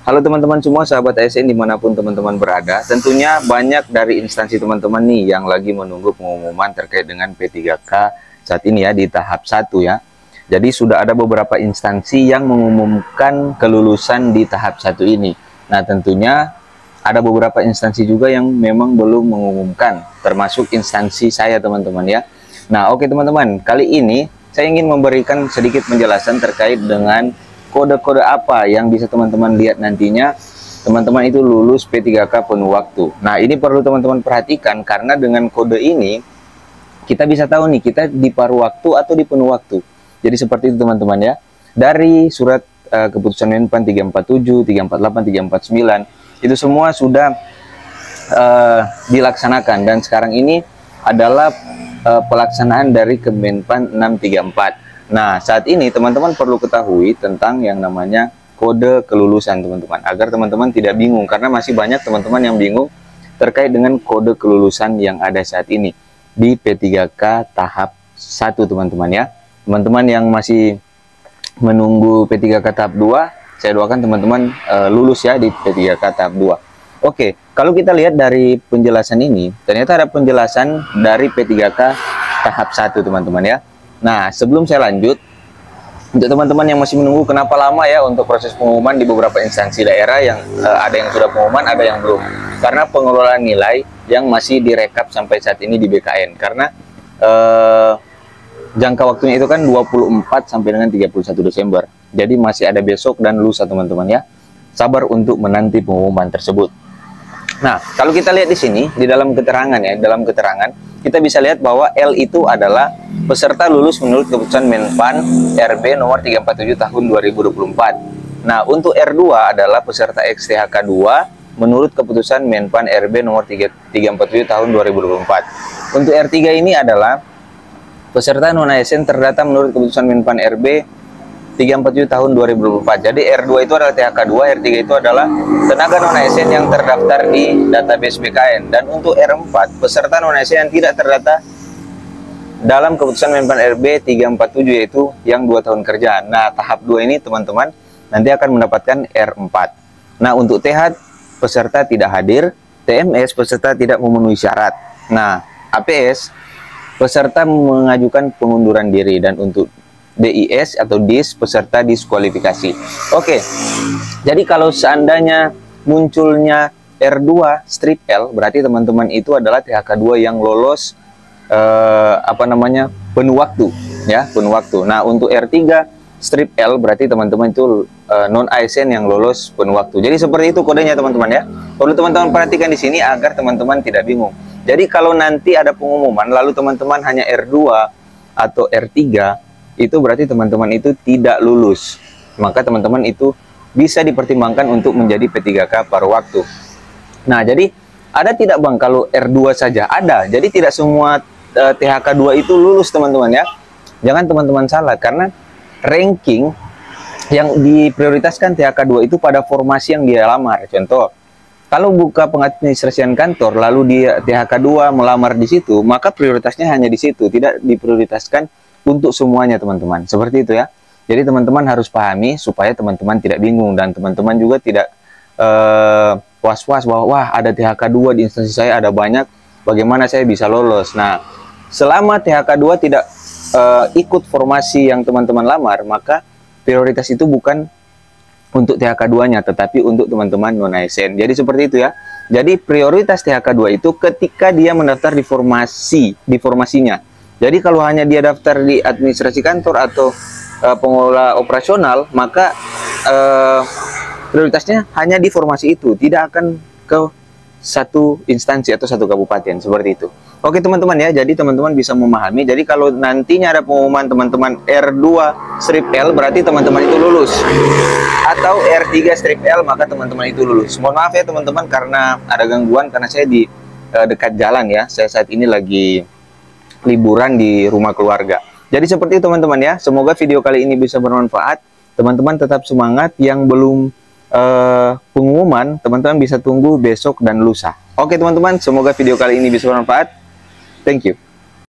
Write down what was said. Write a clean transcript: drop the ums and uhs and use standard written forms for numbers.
Halo teman-teman semua, sahabat ASN dimanapun teman-teman berada. Tentunya banyak dari instansi teman-teman nih yang lagi menunggu pengumuman terkait dengan P3K saat ini ya, di tahap 1 ya. Jadi sudah ada beberapa instansi yang mengumumkan kelulusan di tahap 1 ini. Nah tentunya ada beberapa instansi juga yang memang belum mengumumkan, termasuk instansi saya teman-teman ya. Nah oke teman-teman, kali ini saya ingin memberikan sedikit penjelasan terkait dengan kode-kode apa yang bisa teman-teman lihat nantinya teman-teman itu lulus P3K penuh waktu. Nah ini perlu teman-teman perhatikan, karena dengan kode ini kita bisa tahu nih kita di paruh waktu atau di penuh waktu. Jadi seperti itu teman-teman ya. Dari surat keputusan Menpan 347, 348, 349 itu semua sudah dilaksanakan, dan sekarang ini adalah pelaksanaan dari Kemenpan 634. Nah, saat ini teman-teman perlu ketahui tentang yang namanya kode kelulusan teman-teman, agar teman-teman tidak bingung, karena masih banyak teman-teman yang bingung terkait dengan kode kelulusan yang ada saat ini di P3K tahap 1 teman-teman ya. Teman-teman yang masih menunggu P3K tahap 2, saya doakan teman-teman lulus ya di P3K tahap 2. Oke, kalau kita lihat dari penjelasan ini, ternyata ada penjelasan dari P3K tahap 1 teman-teman ya. Nah, sebelum saya lanjut, untuk teman-teman yang masih menunggu, kenapa lama ya untuk proses pengumuman di beberapa instansi daerah, yang ada yang sudah pengumuman, ada yang belum. Karena pengelolaan nilai yang masih direkap sampai saat ini di BKN. Karena jangka waktunya itu kan 24 sampai dengan 31 Desember. Jadi masih ada besok dan lusa teman-teman ya. Sabar untuk menanti pengumuman tersebut. Nah, kalau kita lihat di sini, di dalam keterangan ya, dalam keterangan, kita bisa lihat bahwa L itu adalah peserta lulus menurut keputusan Menpan RB nomor 347 tahun 2024. Nah, untuk R2 adalah peserta XTHK 2 menurut keputusan Menpan RB nomor 347 tahun 2024. Untuk R3 ini adalah peserta non-ASN terdata menurut keputusan Menpan RB 347 tahun 2024. Jadi R2 itu adalah THK 2, R3 itu adalah tenaga non-ASN yang terdaftar di database BKN. Dan untuk R4, peserta non-ASN yang tidak terdata dalam keputusan Menpan RB 347, yaitu yang 2 tahun kerja. Nah, tahap 2 ini teman-teman nanti akan mendapatkan R4. Nah, untuk TH peserta tidak hadir, TMS peserta tidak memenuhi syarat. Nah, APS peserta mengajukan pengunduran diri, dan untuk DIS atau DIS peserta diskualifikasi. Oke, jadi kalau seandainya munculnya R2 strip L, berarti teman-teman itu adalah THK 2 yang lolos penuh waktu ya, penuh waktu. Nah, untuk R3 strip L berarti teman-teman itu non ASN yang lolos penuh waktu. Jadi seperti itu kodenya teman-teman ya. Perlu teman-teman perhatikan di sini agar teman-teman tidak bingung. Jadi kalau nanti ada pengumuman lalu teman-teman hanya R2 atau R3, itu berarti teman-teman itu tidak lulus. Maka teman-teman itu bisa dipertimbangkan untuk menjadi P3K paruh waktu. Nah, jadi ada tidak bang kalau R2 saja? Ada. Jadi tidak semua THK 2 itu lulus teman-teman ya. Jangan teman-teman salah, karena ranking yang diprioritaskan THK 2 itu pada formasi yang dia lamar. Contoh, kalau buka pengadministrasian kantor lalu dia THK 2 melamar di situ, maka prioritasnya hanya di situ, tidak diprioritaskan untuk semuanya teman-teman. Seperti itu ya. Jadi teman-teman harus pahami supaya teman-teman tidak bingung, dan teman-teman juga tidak was-was bahwa wah ada THK 2 di instansi saya ada banyak, bagaimana saya bisa lolos. Nah, selama THK 2 tidak ikut formasi yang teman-teman lamar, maka prioritas itu bukan untuk THK 2-nya, tetapi untuk teman-teman non-ASN. Jadi seperti itu ya. Jadi prioritas THK 2 itu ketika dia mendaftar di formasinya. Jadi kalau hanya dia daftar di administrasi kantor atau pengelola operasional, maka prioritasnya hanya di formasi itu, tidak akan ke satu instansi atau satu kabupaten, seperti itu. Oke teman-teman ya, jadi teman-teman bisa memahami. Jadi kalau nantinya ada pengumuman teman-teman R2 strip L, berarti teman-teman itu lulus. Atau R3 strip L, maka teman-teman itu lulus. Mohon maaf ya teman-teman karena ada gangguan, karena saya di dekat jalan ya. Saya saat ini lagi liburan di rumah keluarga. Jadi seperti itu teman-teman ya. Semoga video kali ini bisa bermanfaat. Teman-teman tetap semangat. Yang belum pengumuman, teman-teman bisa tunggu besok dan lusa. Oke teman-teman, semoga video kali ini bisa bermanfaat. Thank you.